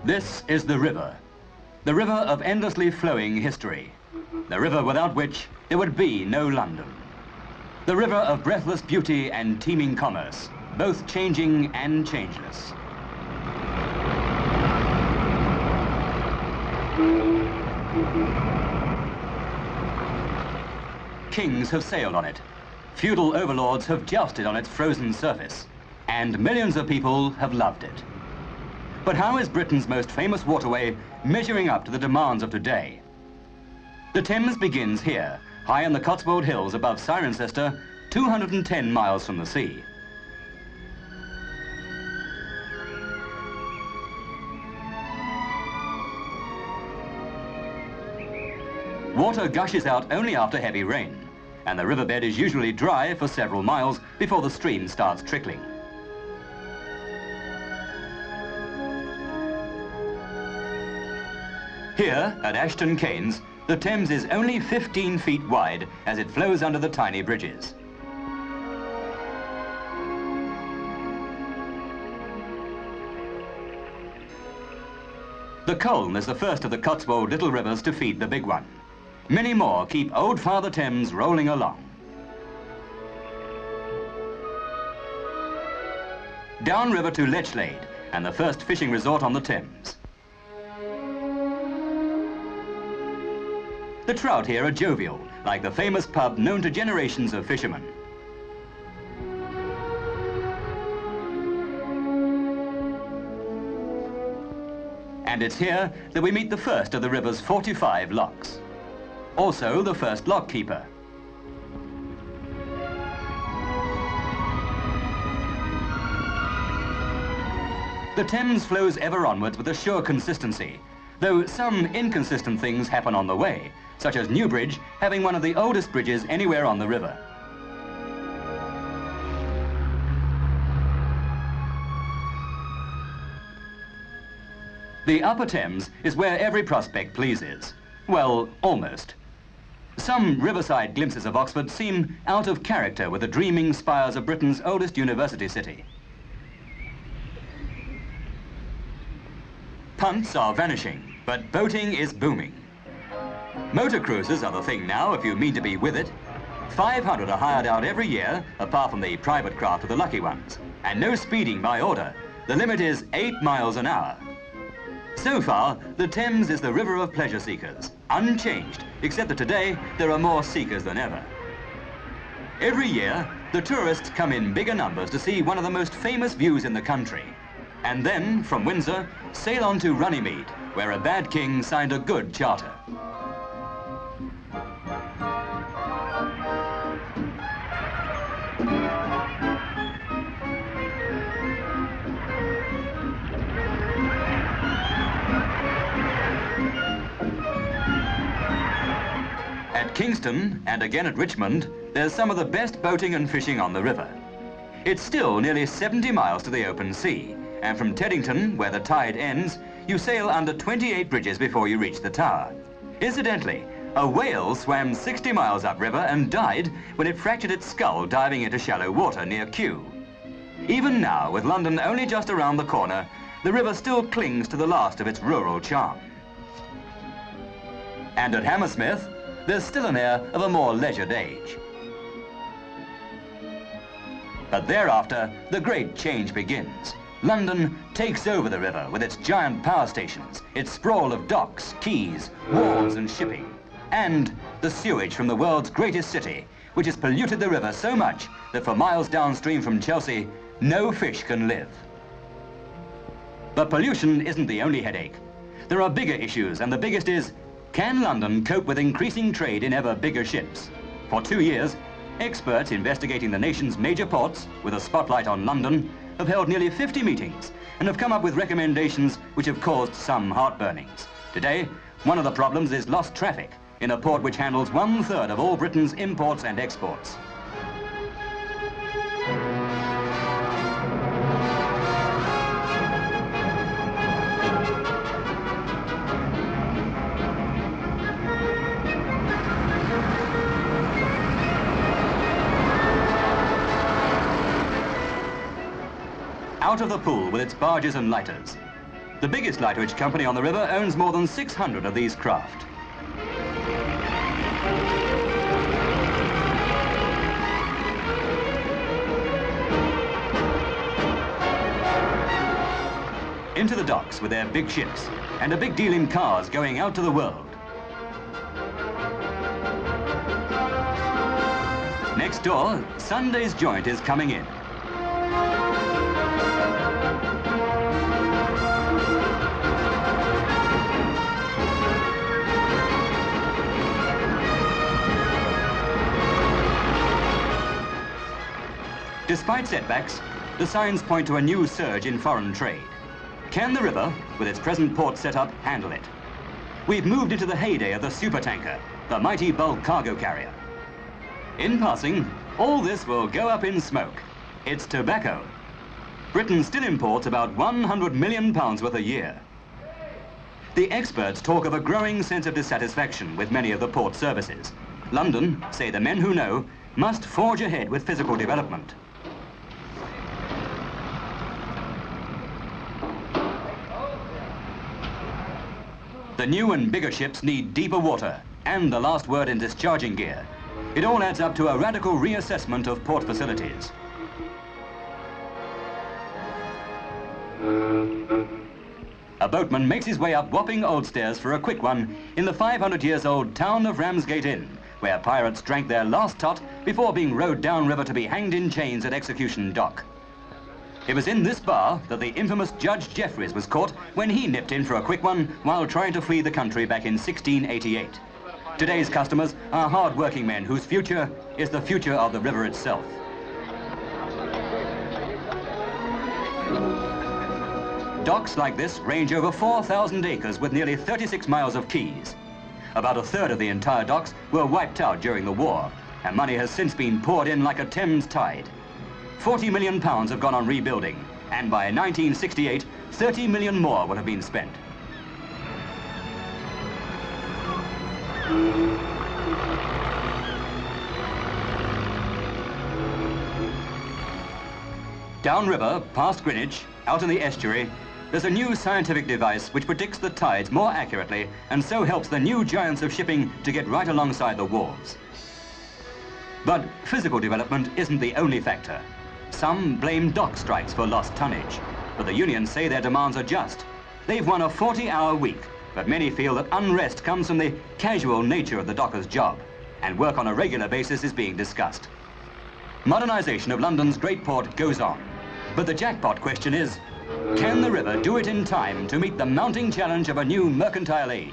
This is the river of endlessly flowing history, the river without which there would be no London. The river of breathless beauty and teeming commerce, both changing and changeless. Kings have sailed on it, feudal overlords have jousted on its frozen surface, and millions of people have loved it. But how is Britain's most famous waterway measuring up to the demands of today? The Thames begins here, high in the Cotswold Hills above Cirencester, 210 miles from the sea. Water gushes out only after heavy rain, and the riverbed is usually dry for several miles before the stream starts trickling. Here, at Ashton Cairns, the Thames is only 15 feet wide as it flows under the tiny bridges. The Colne is the first of the Cotswold little rivers to feed the big one. Many more keep old Father Thames rolling along. Downriver to Lechlade, and the first fishing resort on the Thames. The trout here are jovial, like the famous pub known to generations of fishermen. And it's here that we meet the first of the river's 45 locks. Also the first lock keeper. The Thames flows ever onwards with a sure consistency, though some inconsistent things happen on the way, such as Newbridge having one of the oldest bridges anywhere on the river. The Upper Thames is where every prospect pleases. Well, almost. Some riverside glimpses of Oxford seem out of character with the dreaming spires of Britain's oldest university city. Punts are vanishing, but boating is booming. Motor cruises are the thing now if you mean to be with it. 500 are hired out every year, apart from the private craft of the lucky ones. And no speeding by order. The limit is 8 miles an hour. So far, the Thames is the river of pleasure seekers, unchanged, except that today there are more seekers than ever. Every year, the tourists come in bigger numbers to see one of the most famous views in the country. And then, from Windsor, sail on to Runnymede, where a bad king signed a good charter. At Kingston, and again at Richmond, there's some of the best boating and fishing on the river. It's still nearly 70 miles to the open sea, and from Teddington, where the tide ends, you sail under 28 bridges before you reach the tower. Incidentally, a whale swam 60 miles upriver and died when it fractured its skull diving into shallow water near Kew. Even now, with London only just around the corner, the river still clings to the last of its rural charm. And at Hammersmith, there's still an air of a more leisured age. But thereafter, the great change begins. London takes over the river with its giant power stations, its sprawl of docks, quays, wharves and shipping, and the sewage from the world's greatest city, which has polluted the river so much that for miles downstream from Chelsea, no fish can live. But pollution isn't the only headache. There are bigger issues, and the biggest is, can London cope with increasing trade in ever bigger ships? For 2 years, experts investigating the nation's major ports, with a spotlight on London, have held nearly 50 meetings and have come up with recommendations which have caused some heartburnings. Today, one of the problems is lost traffic in a port which handles 1/3 of all Britain's imports and exports. Out of the pool with its barges and lighters. The biggest lighthouse company on the river owns more than 600 of these craft. Into the docks with their big ships and a big deal in cars going out to the world. Next door, Sunday's joint is coming in. Despite setbacks, the signs point to a new surge in foreign trade. Can the river, with its present port setup, handle it? We've moved into the heyday of the supertanker, the mighty bulk cargo carrier. In passing, all this will go up in smoke. It's tobacco. Britain still imports about £100 million worth a year. The experts talk of a growing sense of dissatisfaction with many of the port services. London, say the men who know, must forge ahead with physical development. The new and bigger ships need deeper water and the last word in discharging gear. It all adds up to a radical reassessment of port facilities. A boatman makes his way up Wapping Old Stairs for a quick one in the 500-years-old town of Ramsgate Inn, where pirates drank their last tot before being rowed downriver to be hanged in chains at Execution Dock. It was in this bar that the infamous Judge Jeffreys was caught when he nipped in for a quick one while trying to flee the country back in 1688. Today's customers are hard-working men whose future is the future of the river itself. Docks like this range over 4,000 acres with nearly 36 miles of quays. About a third of the entire docks were wiped out during the war, and money has since been poured in like a Thames tide. £40 million have gone on rebuilding, and by 1968, 30 million more would have been spent. Downriver, past Greenwich, out in the estuary, there's a new scientific device which predicts the tides more accurately and so helps the new giants of shipping to get right alongside the wharves. But physical development isn't the only factor. Some blame dock strikes for lost tonnage, but the unions say their demands are just. They've won a 40-hour week, but many feel that unrest comes from the casual nature of the docker's job, and work on a regular basis is being discussed. Modernisation of London's great port goes on, but the jackpot question is, can the river do it in time to meet the mounting challenge of a new mercantile age?